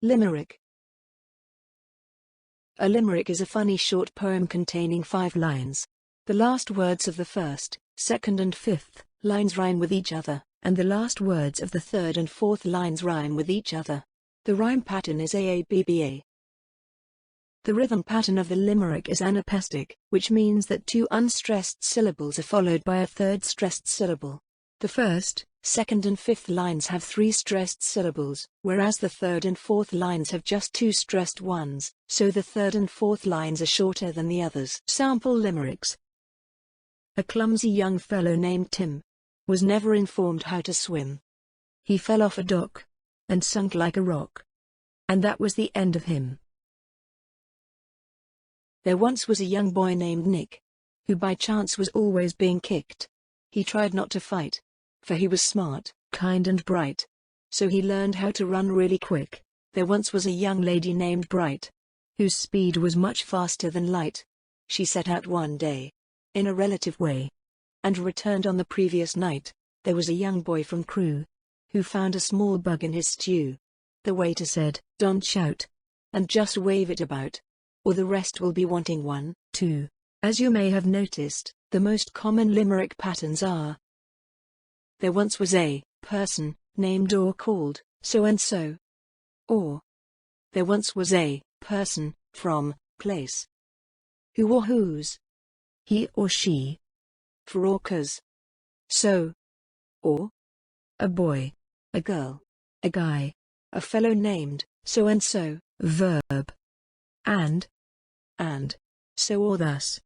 Limerick. A limerick is a funny short poem containing 5 lines. The last words of the first, second and fifth lines rhyme with each other, and the last words of the third and fourth lines rhyme with each other. The rhyme pattern is AABBA. The rhythm pattern of the limerick is anapestic, which means that 2 unstressed syllables are followed by a third stressed syllable. The first, second and fifth lines have 3 stressed syllables, whereas the third and fourth lines have just 2 stressed ones, so the third and fourth lines are shorter than the others. Sample limericks. A clumsy young fellow named Tim was never informed how to swim. He fell off a dock and sunk like a rock. And that was the end of him. There once was a young boy named Nick, who by chance was always being kicked. He tried not to fight, for he was smart, kind and bright. So he learned how to run really quick. There once was a young lady named Bright, whose speed was much faster than light. She set out one day, in a relative way, and returned on the previous night. There was a young boy from Crewe, who found a small bug in his stew. The waiter said, "Don't shout, and just wave it about, or the rest will be wanting one, too." As you may have noticed, the most common limerick patterns are: there once was a person named or called so-and-so, or there once was a person from place, who or whose, he or she, for or 'cause, so, or a boy, a girl, a guy, a fellow named so-and-so, verb, and, so or thus.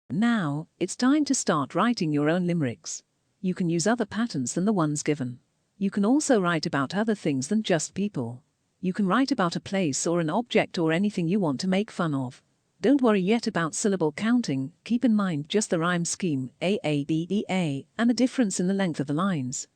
Now, it's time to start writing your own limericks. You can use other patterns than the ones given. You can also write about other things than just people. You can write about a place or an object or anything you want to make fun of. Don't worry yet about syllable counting, keep in mind just the rhyme scheme, AABEA, and the difference in the length of the lines.